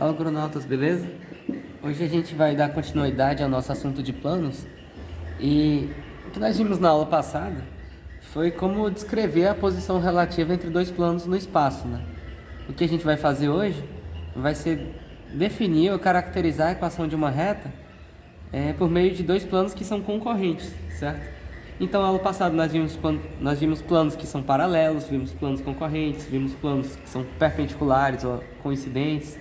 Fala, Cronautas, beleza? Hoje a gente vai dar continuidade ao nosso assunto de planos e o que nós vimos na aula passada foi como descrever a posição relativa entre dois planos no espaço, né? O que a gente vai fazer hoje vai ser definir ou caracterizar a equação de uma reta por meio de dois planos que são concorrentes, certo? Então, na aula passada nós vimos planos que são paralelos, vimos planos concorrentes, vimos planos que são perpendiculares ou coincidentes.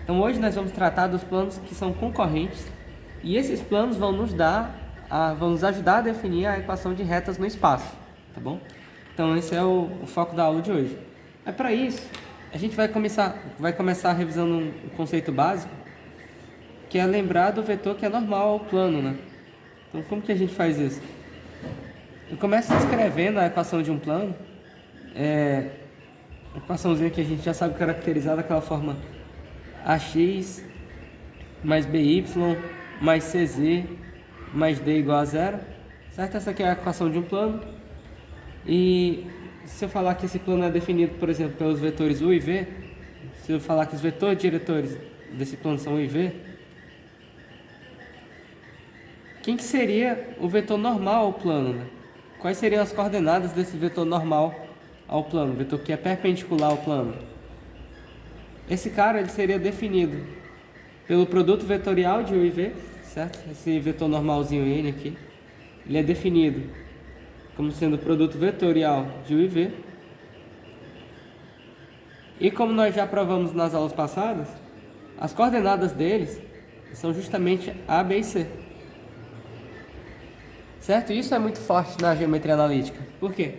Então hoje nós vamos tratar dos planos que são concorrentes e esses planos vão nos ajudar a definir a equação de retas no espaço, tá bom? Então esse é o foco da aula de hoje. Para isso, a gente vai começar revisando um conceito básico, que é lembrar do vetor que é normal ao plano, né? Então como que a gente faz isso? Eu começo descrevendo a equação de um plano, a equaçãozinha que a gente já sabe caracterizar daquela forma: ax mais by mais cz mais d igual a zero, certo? Essa aqui é a equação de um plano. E se eu falar que esse plano é definido, por exemplo, pelos vetores u e v, se eu falar que os vetores diretores desse plano são u e v, quem que seria o vetor normal ao plano, né? Quais seriam as coordenadas desse vetor normal ao plano, vetor que é perpendicular ao plano? Esse cara ele seria definido pelo produto vetorial de u e v, certo? Esse vetor normalzinho n aqui, ele é definido como sendo o produto vetorial de u e v. E como nós já provamos nas aulas passadas, as coordenadas deles são justamente a, b e c. Certo? Isso é muito forte na geometria analítica. Por quê?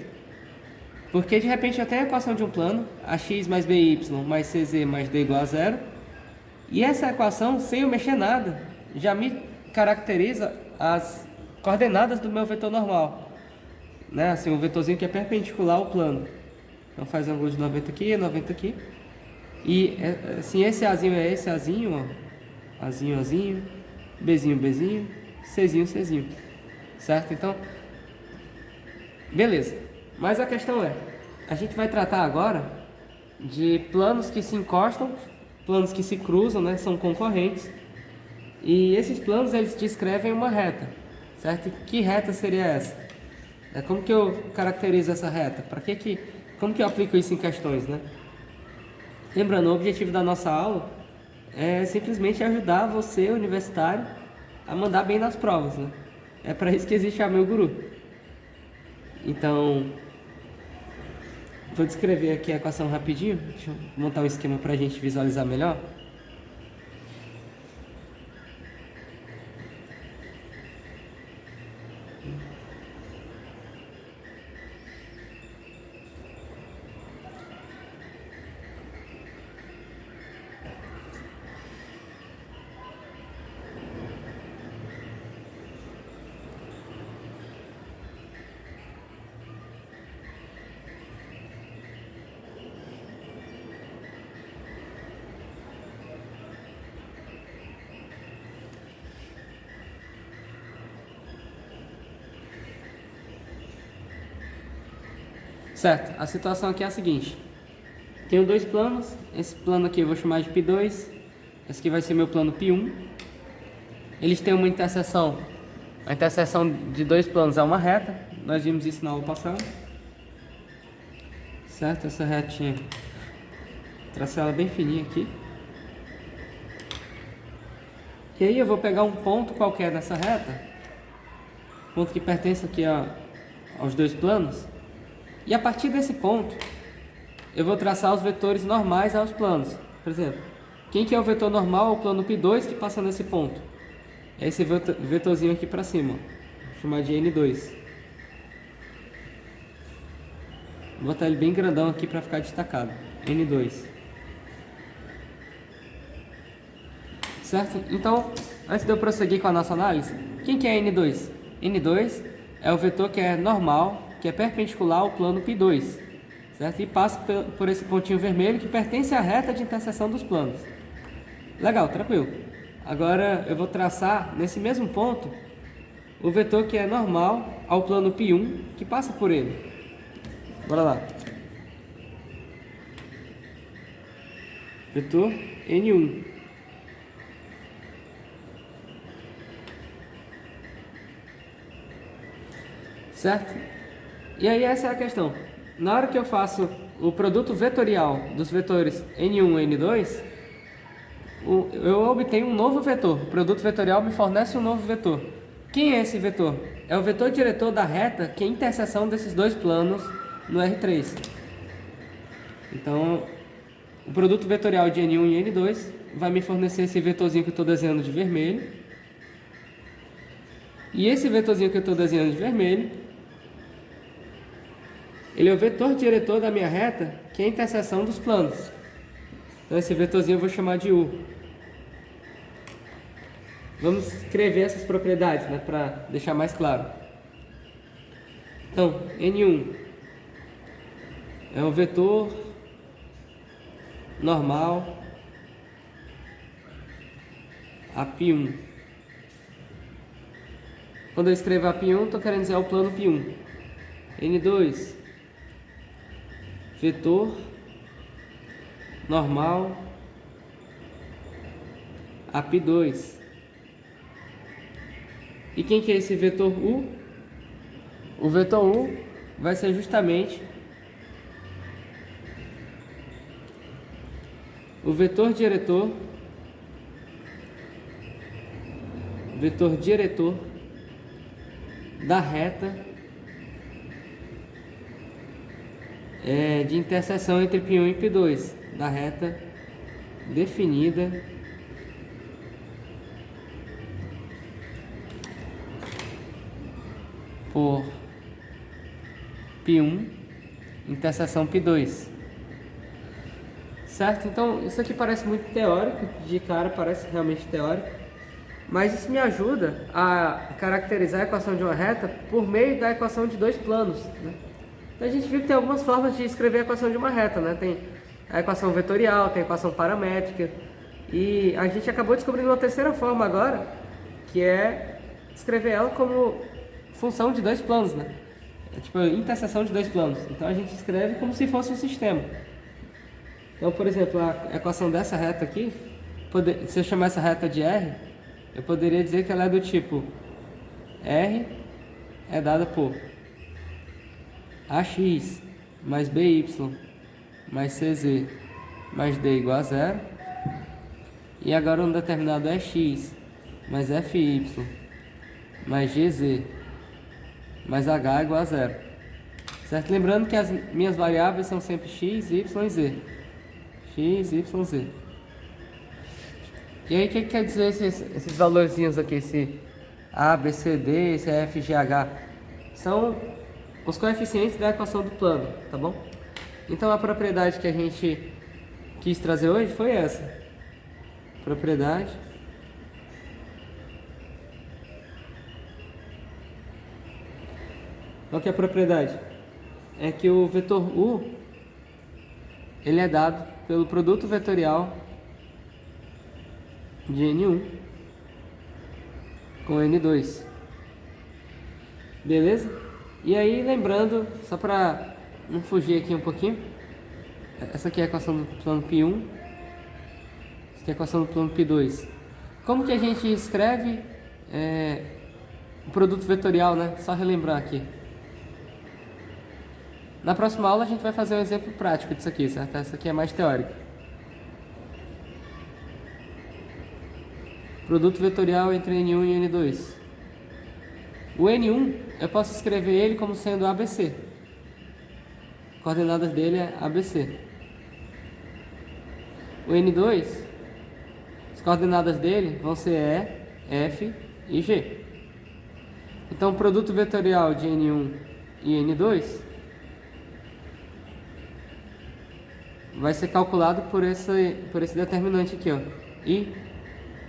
Porque de repente eu tenho a equação de um plano, ax mais by mais cz mais d igual a zero, e essa equação, sem eu mexer nada, já me caracteriza as coordenadas do meu vetor normal, né? Assim, um vetorzinho que é perpendicular ao plano. Então faz um ângulo de 90 aqui, 90 aqui. E assim, esse azinho é esse azinho, ó. Azinho, azinho, bzinho, bzinho, czinho, czinho. Certo? Então, beleza. Mas a questão é, a gente vai tratar agora de planos que se encostam, planos que se cruzam, né? São concorrentes. E esses planos, eles descrevem uma reta, certo? E que reta seria essa? Como que eu caracterizo essa reta? Como que eu aplico isso em questões, né? Lembrando, o objetivo da nossa aula é simplesmente ajudar você, universitário, a mandar bem nas provas, né? É para isso que existe a Meu Guru. Então, vou descrever aqui a equação rapidinho. Deixa eu montar um esquema para a gente visualizar melhor. Certo, a situação aqui é a seguinte: tenho dois planos, esse plano aqui eu vou chamar de π2, esse aqui vai ser meu plano π1. Eles têm uma interseção, a interseção de dois planos é uma reta, nós vimos isso na aula passada. Certo, essa retinha, tracei ela bem fininha aqui. E aí eu vou pegar um ponto qualquer nessa reta, ponto que pertence aqui aos dois planos. E a partir desse ponto, eu vou traçar os vetores normais aos planos. Por exemplo, quem que é o vetor normal ao plano π2 que passa nesse ponto? É esse vetorzinho aqui para cima, ó. Vou chamar de N2. Vou botar ele bem grandão aqui para ficar destacado. N2. Certo? Então, antes de eu prosseguir com a nossa análise, quem que é N2? N2 é o vetor que é normal, que é perpendicular ao plano π2, certo? E passa por esse pontinho vermelho que pertence à reta de interseção dos planos. Legal, tranquilo. Agora eu vou traçar nesse mesmo ponto o vetor que é normal ao plano π1, que passa por ele. Bora lá. Vetor N1. Certo? E aí essa é a questão. Na hora que eu faço o produto vetorial dos vetores N1 e N2, eu obtenho um novo vetor. O produto vetorial me fornece um novo vetor. Quem é esse vetor? É o vetor diretor da reta que é a interseção desses dois planos no R3. Então, o produto vetorial de N1 e N2 vai me fornecer esse vetorzinho que eu estou desenhando de vermelho. E esse vetorzinho que eu estou desenhando de vermelho, ele é o vetor diretor da minha reta, que é a interseção dos planos. Então esse vetorzinho eu vou chamar de U. Vamos escrever essas propriedades, né, para deixar mais claro. Então, N1 é o vetor normal AP1. Quando eu escrevo AP1, estou querendo dizer o plano P1. N2, vetor normal AP2. E quem que é esse vetor U? O vetor U vai ser justamente o vetor diretor da reta de interseção entre P1 e P2, da reta definida por P1 interseção P2. Certo? Então, isso aqui parece muito teórico, de cara parece realmente teórico, mas isso me ajuda a caracterizar a equação de uma reta por meio da equação de dois planos, né? Então, a gente viu que tem algumas formas de escrever a equação de uma reta, né? Tem a equação vetorial, tem a equação paramétrica, e a gente acabou descobrindo uma terceira forma agora, que é escrever ela como função de dois planos, né? É tipo interseção de dois planos. Então a gente escreve como se fosse um sistema. Então, por exemplo, a equação dessa reta aqui, se eu chamar essa reta de R, eu poderia dizer que ela é do tipo R é dada por AX mais BY mais CZ mais D igual a zero. E agora um determinado é X mais FY mais GZ mais H igual a zero. Certo? Lembrando que as minhas variáveis são sempre X, Y e Z. X, Y, Z. E aí o que quer dizer esses valorzinhos aqui? Esse A, B, C, D, esse F, G, H. São os coeficientes da equação do plano, tá bom? Então a propriedade que a gente quis trazer hoje foi essa. Propriedade qual que é a propriedade? É que o vetor U ele é dado pelo produto vetorial de N1 com N2. Beleza? E aí lembrando, só para não fugir aqui um pouquinho, essa aqui é a equação do plano P1, essa aqui é a equação do plano P2. Como que a gente escreve o produto vetorial, né? Só relembrar aqui. Na próxima aula a gente vai fazer um exemplo prático disso aqui, certo? Essa aqui é mais teórica. Produto vetorial entre N1 e N2. O N1, eu posso escrever ele como sendo ABC. Coordenadas dele é ABC. O N2, as coordenadas dele vão ser E, F e G. Então, o produto vetorial de N1 e N2 vai ser calculado por esse determinante aqui, ó. I,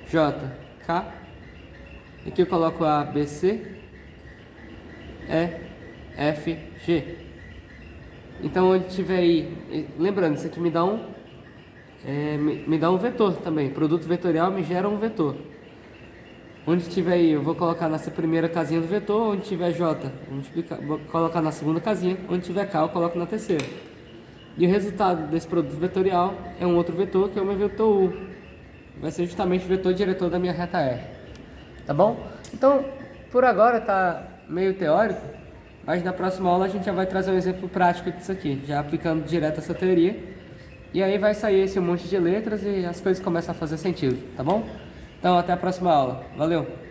J, K. Aqui eu coloco A, B, C, E, F, G. Então, onde tiver I, lembrando, isso aqui me dá um vetor também. Produto vetorial me gera um vetor. Onde tiver I, eu vou colocar nessa primeira casinha do vetor. Onde tiver J, vou colocar na segunda casinha. Onde tiver K, eu coloco na terceira. E o resultado desse produto vetorial é um outro vetor, que é o meu vetor U. Vai ser justamente o vetor diretor da minha reta R. Tá bom? Então, por agora tá meio teórico, mas na próxima aula a gente já vai trazer um exemplo prático disso aqui, já aplicando direto essa teoria. E aí vai sair esse monte de letras e as coisas começam a fazer sentido, tá bom? Então, até a próxima aula. Valeu!